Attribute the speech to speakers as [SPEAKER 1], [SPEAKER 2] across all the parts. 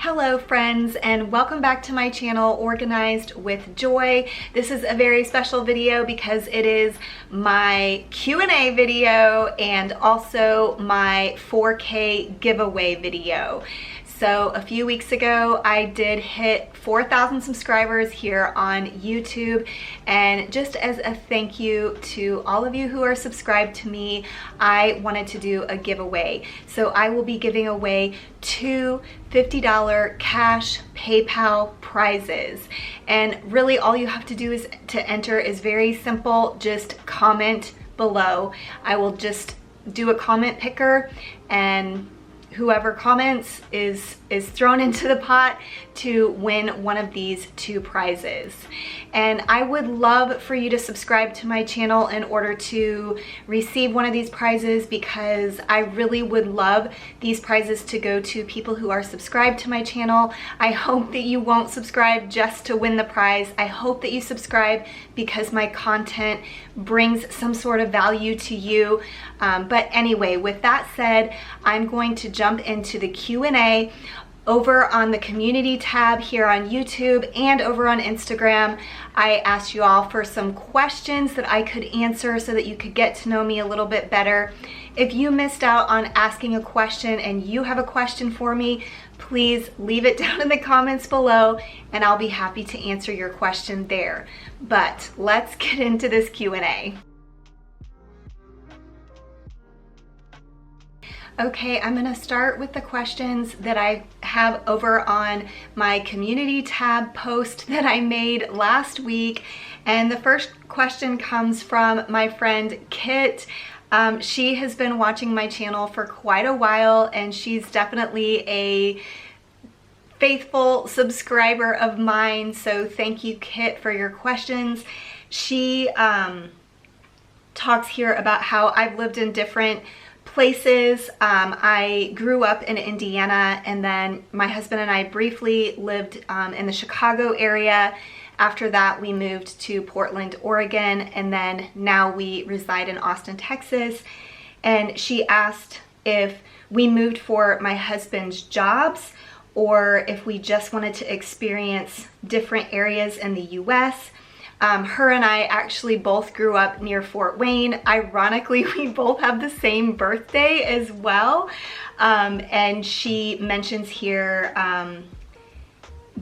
[SPEAKER 1] Hello friends, and welcome back to my channel, Organized with Joy. This is a very special video because it is my Q&A video and also my 4K giveaway video. So a few weeks ago, I did hit 4,000 subscribers here on YouTube, and just as a thank you to all of you who are subscribed to me, I wanted to do a giveaway. So I will be giving away two $50 cash PayPal prizes. And really all you have to do to enter is very simple. Just comment below. I will just do a comment picker, and whoever comments is thrown into the pot to win one of these two prizes. And I would love for you to subscribe to my channel in order to receive one of these prizes, because I really would love these prizes to go to people who are subscribed to my channel. I hope that you won't subscribe just to win the prize. I hope that you subscribe because my content brings some sort of value to you. But anyway, with that said, I'm going to jump into the Q&A over on the community tab here on YouTube and over on Instagram. I asked you all for some questions that I could answer so that you could get to know me a little bit better. If you missed out on asking a question and you have a question for me, please leave it down in the comments below and I'll be happy to answer your question there. But let's get into this Q&A. Okay, I'm gonna start with the questions that I have over on my community tab post that I made last week. And the first question comes from my friend Kit. She has been watching my channel for quite a while, and she's definitely a faithful subscriber of mine. So thank you, Kit, for your questions. She talks here about how I've lived in different places. I grew up in Indiana, and then my husband and I briefly lived in the Chicago area. After that, we moved to Portland, Oregon, and then now we reside in Austin, Texas. And she asked if we moved for my husband's jobs or if we just wanted to experience different areas in the US. Her and I actually both grew up near Fort Wayne. Ironically, we both have the same birthday as well. And she mentions here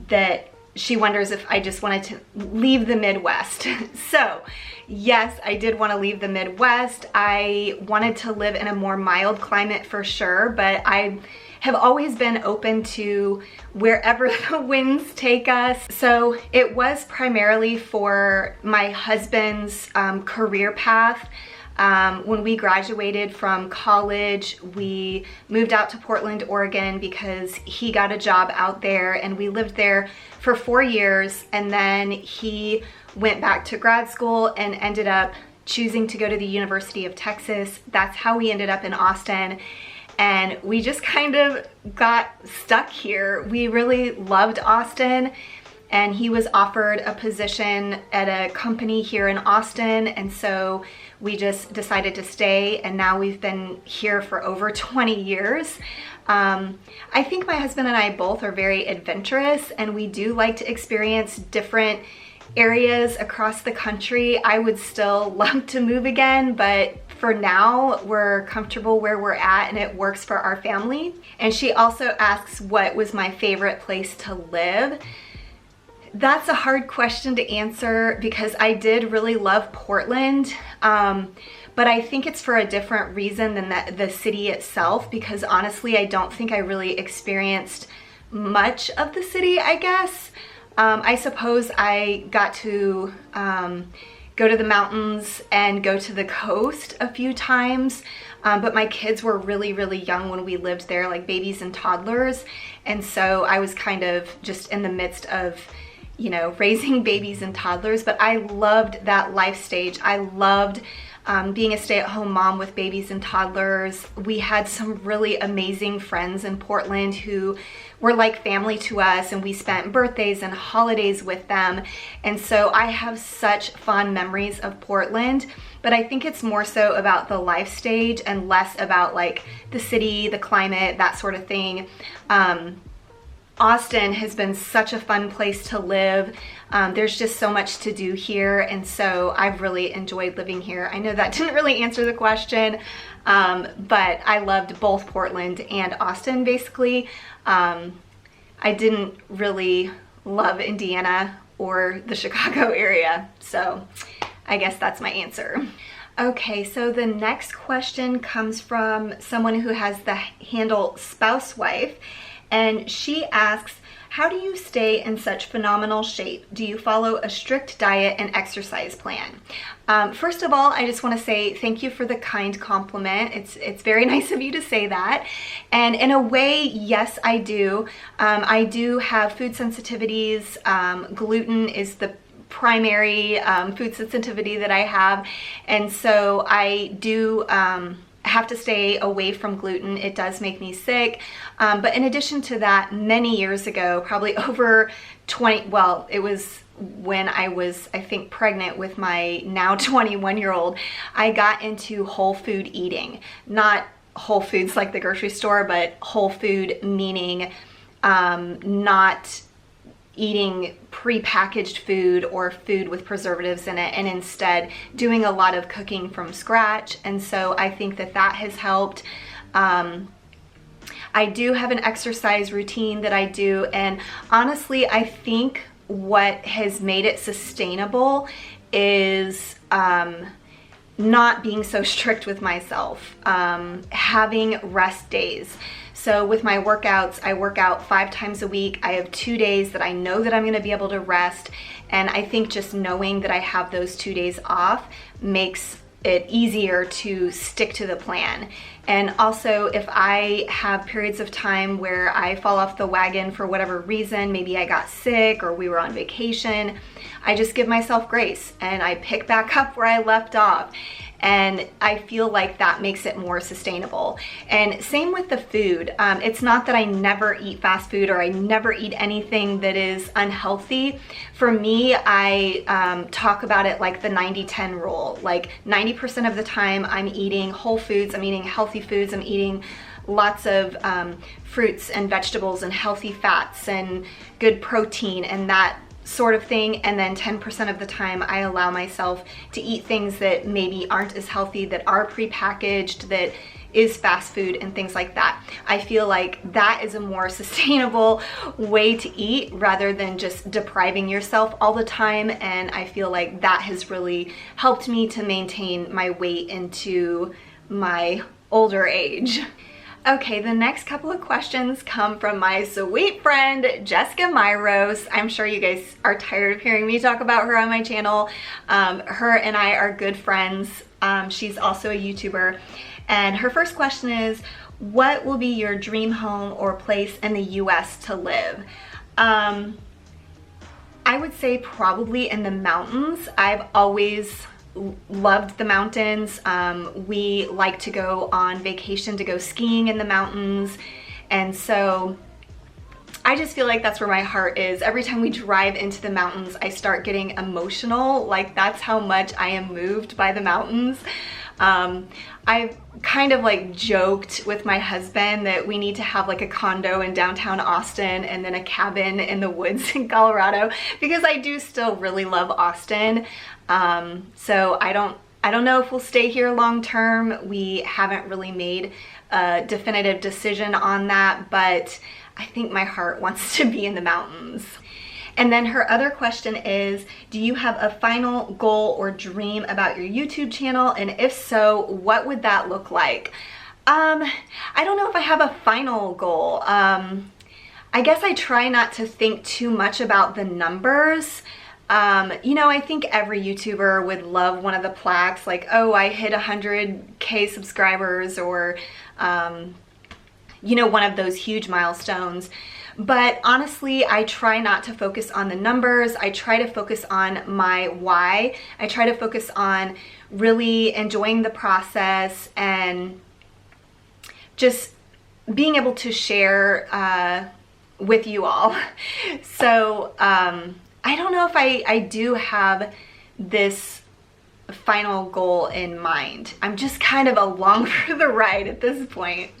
[SPEAKER 1] that she wonders if I just wanted to leave the Midwest. So yes, I did want to leave the Midwest. I wanted to live in a more mild climate for sure, but I have always been open to wherever the winds take us. So it was primarily for my husband's career path. When we graduated from college, we moved out to Portland, Oregon because he got a job out there, and we lived there for 4 years. And then he went back to grad school and ended up choosing to go to the University of Texas. That's how we ended up in Austin. And we just kind of got stuck here. We really loved Austin, and he was offered a position at a company here in Austin, and so we just decided to stay, and now we've been here for over 20 years. I think my husband and I both are very adventurous, and we do like to experience different areas across the country. I would still love to move again, but for now, we're comfortable where we're at and it works for our family. And she also asks what was my favorite place to live. That's a hard question to answer because I did really love Portland, but I think it's for a different reason than the city itself, because honestly, I don't think I really experienced much of the city, I guess. I suppose I got to go to the mountains and go to the coast a few times, but my kids were really, really young when we lived there, like babies and toddlers, and so I was kind of just in the midst of, you know, raising babies and toddlers. But I loved that life stage. I loved being a stay-at-home mom with babies and toddlers. We had some really amazing friends in Portland who were like family to us, and we spent birthdays and holidays with them. And so I have such fond memories of Portland, but I think it's more so about the life stage and less about like the city, the climate, that sort of thing. Austin has been such a fun place to live. There's just so much to do here, and so I've really enjoyed living here. I know that didn't really answer the question, but I loved both Portland and Austin, basically. I didn't really love Indiana or the Chicago area, so I guess that's my answer. Okay, so the next question comes from someone who has the handle Spousewife, and she asks, how do you stay in such phenomenal shape? Do you follow a strict diet and exercise plan? First of all, I just want to say thank you for the kind compliment. It's very nice of you to say that. And in a way, yes, I do. I do have food sensitivities. Gluten is the primary food sensitivity that I have, and so I do have to stay away from gluten. It does make me sick, but in addition to that, many years ago, probably over 20, well, it was when I was, I think, pregnant with my now 21-year-old, I got into whole food eating. Not Whole Foods like the grocery store, but whole food meaning not eating pre-packaged food or food with preservatives in it, and instead doing a lot of cooking from scratch. And so I think that that has helped. I do have an exercise routine that I do, and honestly, I think what has made it sustainable is not being so strict with myself, having rest days. So with my workouts, I work out 5 times a week. I have 2 days that I know that I'm gonna be able to rest. And I think just knowing that I have those 2 days off makes it easier to stick to the plan. And also, if I have periods of time where I fall off the wagon for whatever reason, maybe I got sick or we were on vacation, I just give myself grace and I pick back up where I left off. And I feel like that makes it more sustainable. And same with the food. It's not that I never eat fast food or I never eat anything that is unhealthy. For me, I talk about it like the 90-10 rule. Like 90% of the time I'm eating whole foods, I'm eating healthy foods, I'm eating lots of fruits and vegetables and healthy fats and good protein and that sort of thing, and then 10% of the time I allow myself to eat things that maybe aren't as healthy, that are prepackaged, that is fast food and things like that. I feel like that is a more sustainable way to eat rather than just depriving yourself all the time, and I feel like that has really helped me to maintain my weight into my older age. Okay, the next couple of questions come from my sweet friend, Jessica Myros. I'm sure you guys are tired of hearing me talk about her on my channel. Her and I are good friends. She's also a YouTuber. And her first question is, what will be your dream home or place in the US to live? I would say probably in the mountains. I've always loved the mountains. We like to go on vacation to go skiing in the mountains, and so I just feel like that's where my heart is. Every time we drive into the mountains, I start getting emotional. Like, that's how much I am moved by the mountains. I've kind of like joked with my husband that we need to have like a condo in downtown Austin and then a cabin in the woods in Colorado, because I do still really love Austin. So I don't know if we'll stay here long term. We haven't really made a definitive decision on that, but I think my heart wants to be in the mountains. And then her other question is, do you have a final goal or dream about your YouTube channel? And if so, what would that look like? I don't know if I have a final goal. I guess I try not to think too much about the numbers. You know, I think every YouTuber would love one of the plaques, like, oh, I hit 100K subscribers, or, you know, one of those huge milestones. But honestly, I try not to focus on the numbers. I try to focus on my why. I try to focus on really enjoying the process and just being able to share with you all. So I don't know if I do have this final goal in mind. I'm just kind of along for the ride at this point.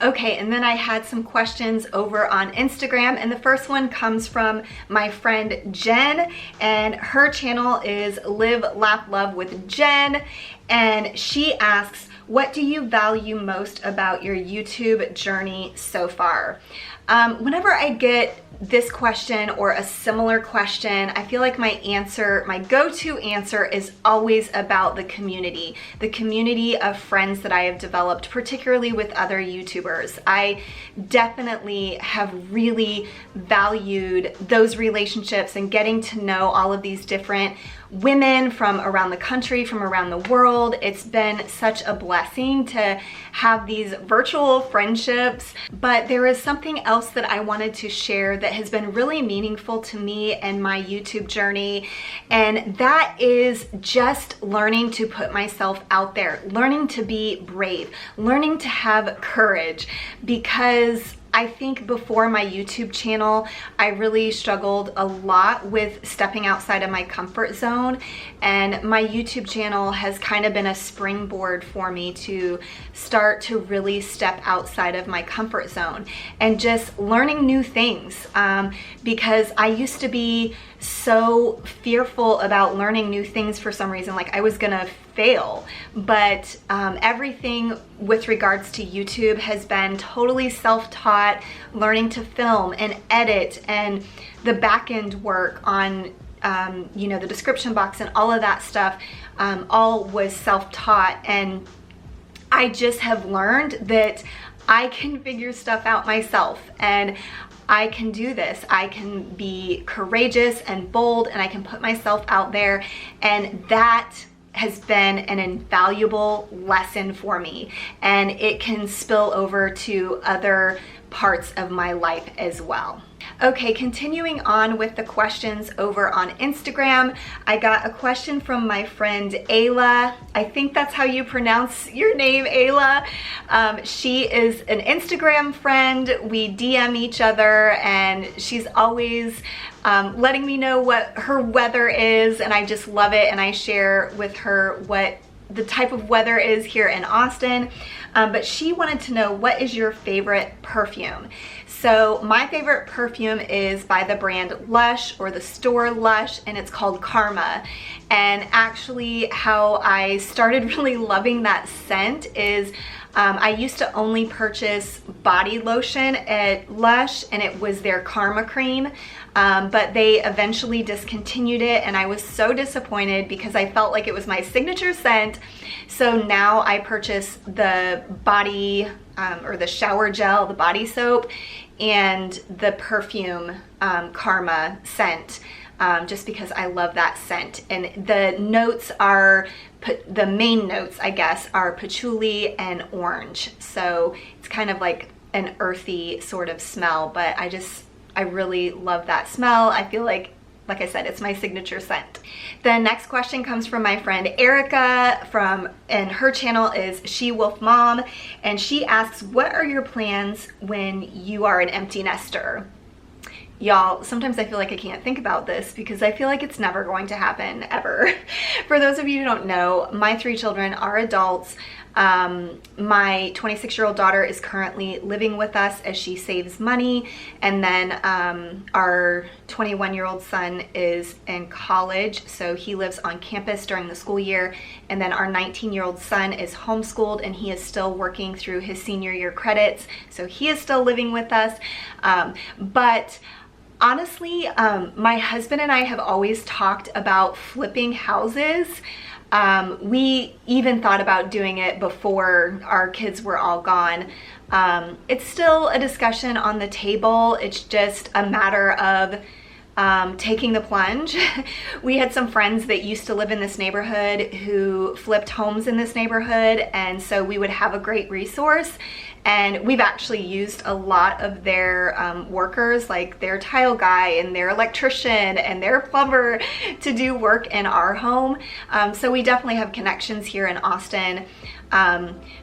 [SPEAKER 1] Okay, and then I had some questions over on Instagram, and the first one comes from my friend Jen, and her channel is Live, Laugh, Love with Jen, and she asks, what do you value most about your YouTube journey so far? Whenever I get this question or a similar question, I feel like my go-to answer is always about the community of friends that I have developed, particularly with other YouTubers. I definitely have really valued those relationships and getting to know all of these different women from around the country, from around the world. It's been such a blessing to have these virtual friendships, but there is something else that I wanted to share that has been really meaningful to me and my YouTube journey, and that is just learning to put myself out there, learning to be brave, learning to have courage, because I think before my YouTube channel, I really struggled a lot with stepping outside of my comfort zone, and my YouTube channel has kind of been a springboard for me to start to really step outside of my comfort zone and just learning new things, because I used to be so fearful about learning new things for some reason, like I was gonna fail. But everything with regards to YouTube has been totally self-taught, learning to film and edit and the back end work on you know, the description box and all of that stuff, all was self-taught, and I just have learned that I can figure stuff out myself, and I can do this. I can be courageous and bold, and I can put myself out there, and that has been an invaluable lesson for me, and it can spill over to other parts of my life as well. Okay, continuing on with the questions over on Instagram, I got a question from my friend Ayla. I think that's how you pronounce your name, Ayla. She is an Instagram friend. We DM each other, and she's always letting me know what her weather is, and I just love it, and I share with her what the type of weather is here in Austin. But she wanted to know, what is your favorite perfume? So my favorite perfume is by the brand Lush, or the store Lush, and it's called Karma. And actually how I started really loving that scent is I used to only purchase body lotion at Lush, and it was their Karma cream, but they eventually discontinued it, and I was so disappointed because I felt like it was my signature scent. So now I purchase the body or the shower gel, the body soap, and the perfume Karma scent, just because I love that scent. And the notes are, the main notes, I guess, are patchouli and orange. So it's kind of like an earthy sort of smell, but I really love that smell. I feel like I said, it's my signature scent. The next question comes from my friend Erica and her channel is She Wolf Mom, and she asks, what are your plans when you are an empty nester? Y'all, sometimes I feel like I can't think about this because I feel like it's never going to happen, ever. For those of you who don't know, my 3 children are adults. My 26-year-old daughter is currently living with us as she saves money, and then our 21-year-old son is in college, so he lives on campus during the school year, and then our 19-year-old son is homeschooled, and he is still working through his senior year credits, so he is still living with us. But honestly, my husband and I have always talked about flipping houses. We even thought about doing it before our kids were all gone. It's still a discussion on the table. It's just a matter of taking the plunge. We had some friends that used to live in this neighborhood who flipped homes in this neighborhood, and so we would have a great resource. And we've actually used a lot of their workers, like their tile guy and their electrician and their plumber, to do work in our home. So we definitely have connections here in Austin.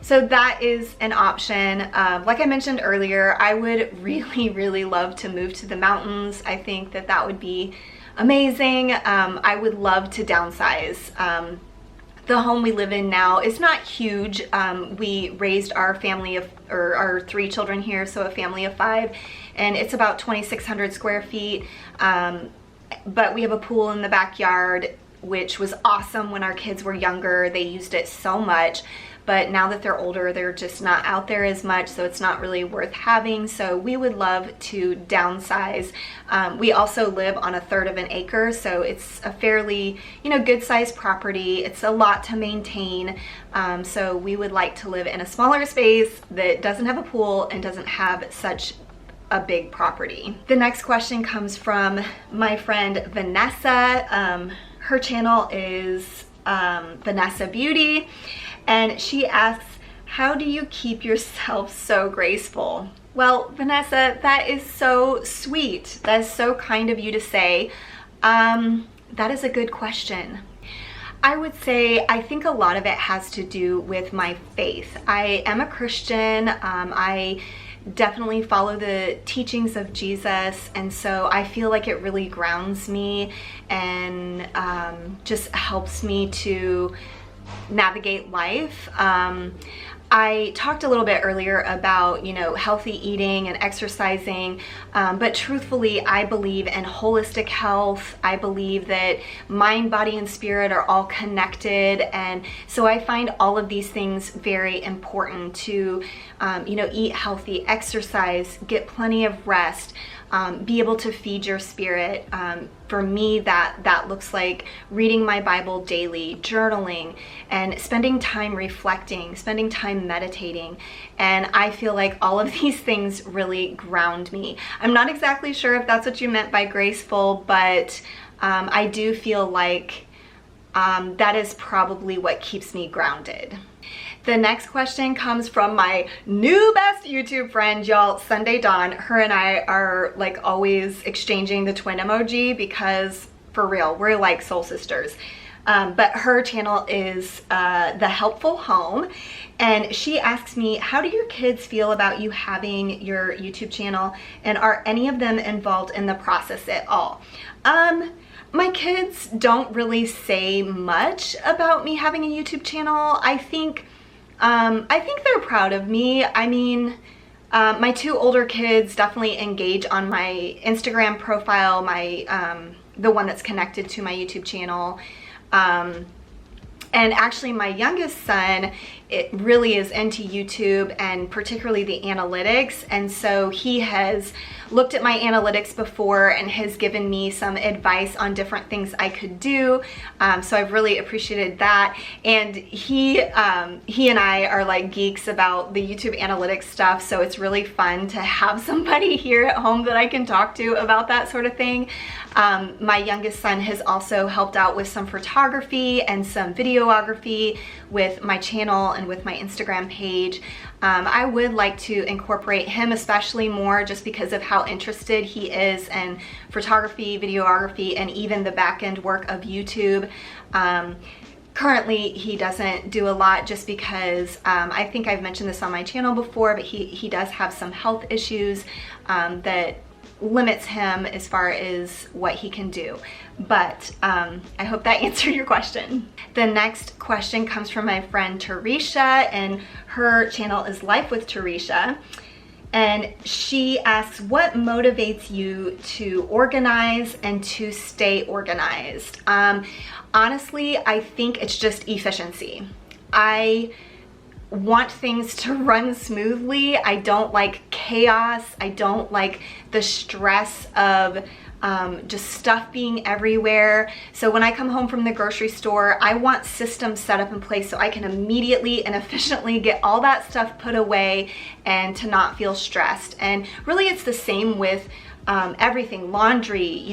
[SPEAKER 1] So that is an option. Like I mentioned earlier, I would really love to move to the mountains. I think that would be amazing. I would love to downsize. The home we live in now is not huge. We raised our family of, or our 3 children here, so a family of 5, and it's about 2,600 square feet. But we have a pool in the backyard, which was awesome when our kids were younger. They used it so much, but now that they're older, they're just not out there as much, so it's not really worth having. So we would love to downsize. We also live on 1/3 of an acre, so it's a fairly, good sized property. It's a lot to maintain. So we would like to live in a smaller space that doesn't have a pool and doesn't have such a big property. The next question comes from my friend Vanessa. Her channel is Vanessa Beauty, and she asks, how do you keep yourself so graceful? Well, Vanessa, that is so sweet. That is so kind of you to say. That is a good question. I would say I think a lot of it has to do with my faith. I am a Christian. I definitely follow the teachings of Jesus, and so I feel like it really grounds me and just helps me to navigate life. I talked a little bit earlier about, healthy eating and exercising, but truthfully, I believe in holistic health. I believe that mind, body, and spirit are all connected, and so I find all of these things very important to, eat healthy, exercise, get plenty of rest, be able to feed your spirit. For me, that looks like reading my Bible daily, journaling, and spending time reflecting, spending time meditating. And I feel like all of these things really ground me. I'm not exactly sure if that's what you meant by graceful, but I do feel like that is probably what keeps me grounded. The next question comes from my new best YouTube friend, y'all, Sunday Dawn. Her and I are like always exchanging the twin emoji because for real, we're like soul sisters. But her channel is The Helpful Home, and she asks me, how do your kids feel about you having your YouTube channel, and are any of them involved in the process at all? My kids don't really say much about me having a YouTube channel. I think they're proud of me. I mean, my 2 older kids definitely engage on my Instagram profile, the one that's connected to my YouTube channel. And actually my youngest son, it really is into YouTube and particularly the analytics. And so he has looked at my analytics before and has given me some advice on different things I could do. So I've really appreciated that. And he and I are like geeks about the YouTube analytics stuff. So it's really fun to have somebody here at home that I can talk to about that sort of thing. My youngest son has also helped out with some photography and some videography with my channel and with my Instagram page. I would like to incorporate him especially more just because of how interested he is in photography, videography, and even the back end work of YouTube. Currently, he doesn't do a lot just because I think I've mentioned this on my channel before, but he does have some health issues that limits him as far as what he can do. But I hope that answered your question. The next question comes from my friend Teresa, and her channel is Life with Teresa. And she asks, what motivates you to organize and to stay organized? Honestly, I think it's just efficiency. I want things to run smoothly. I don't like chaos. I don't like the stress of just stuff being everywhere. So when I come home from the grocery store, I want systems set up in place so I can immediately and efficiently get all that stuff put away and to not feel stressed. And really it's the same with everything, laundry,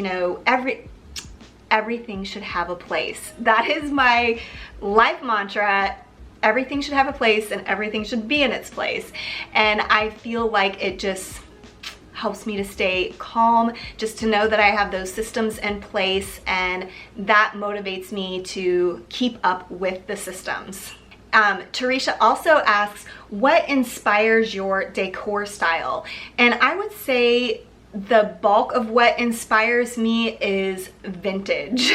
[SPEAKER 1] everything should have a place. That is my life mantra. Everything should have a place and everything should be in its place. And I feel like it just helps me to stay calm, just to know that I have those systems in place, and that motivates me to keep up with the systems. Teresa also asks, what inspires your decor style? And I would say the bulk of what inspires me is vintage.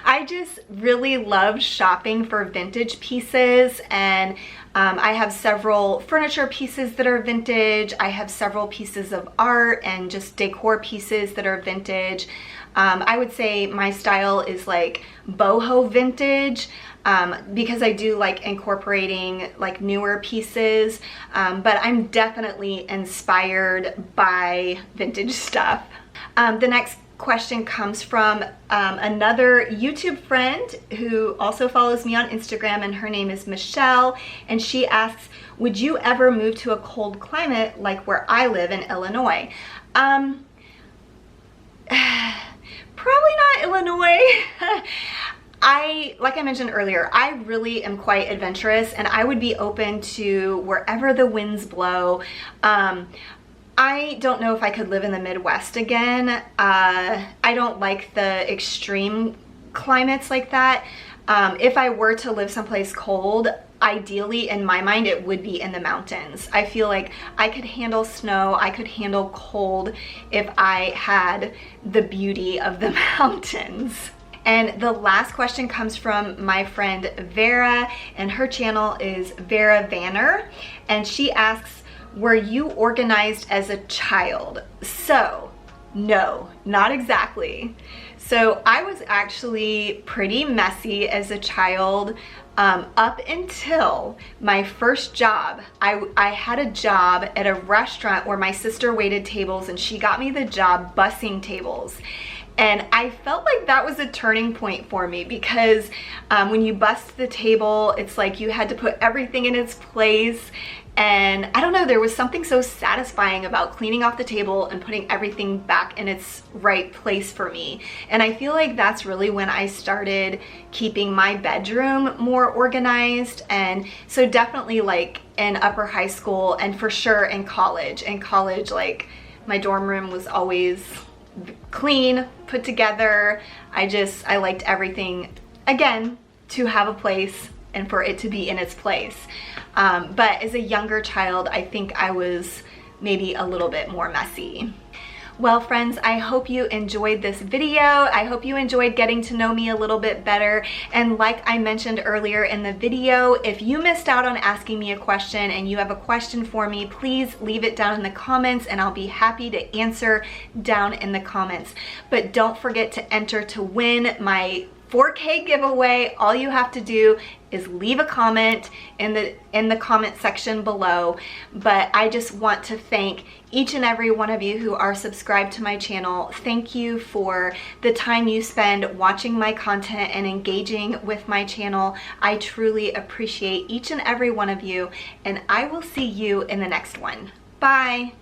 [SPEAKER 1] I just really love shopping for vintage pieces, and I have several furniture pieces that are vintage. I have several pieces of art and just decor pieces that are vintage. I would say my style is like boho vintage, because I do like incorporating like newer pieces, but I'm definitely inspired by vintage stuff. The next question comes from another YouTube friend who also follows me on Instagram, and her name is Michelle, and she asks, would you ever move to a cold climate like where I live in Illinois? Probably not Illinois. Like I mentioned earlier, I really am quite adventurous, and I would be open to wherever the winds blow. I don't know if I could live in the Midwest again. I don't like the extreme climates like that. If I were to live someplace cold, ideally in my mind it would be in the mountains. I feel like I could handle snow, I could handle cold if I had the beauty of the mountains. And the last question comes from my friend Vera, and her channel is Vera Vanner, and she asks, were you organized as a child? So, no, not exactly. So I was actually pretty messy as a child, up until my first job. I had a job at a restaurant where my sister waited tables, and she got me the job bussing tables. And I felt like that was a turning point for me, because when you bust the table, it's like you had to put everything in its place. And I don't know, there was something so satisfying about cleaning off the table and putting everything back in its right place for me. And I feel like that's really when I started keeping my bedroom more organized. And so definitely like in upper high school, and for sure in college. In college, like my dorm room was always clean, put together. I liked everything, again, to have a place and for it to be in its place. But as a younger child, I think I was maybe a little bit more messy. Well, friends, I hope you enjoyed this video. I hope you enjoyed getting to know me a little bit better. And like I mentioned earlier in the video, if you missed out on asking me a question and you have a question for me, please leave it down in the comments, and I'll be happy to answer down in the comments. But don't forget to enter to win my 4K giveaway. All you have to do is leave a comment in the comment section below. But I just want to thank each and every one of you who are subscribed to my channel. Thank you for the time you spend watching my content and engaging with my channel. I truly appreciate each and every one of you, and I will see you in the next one. Bye.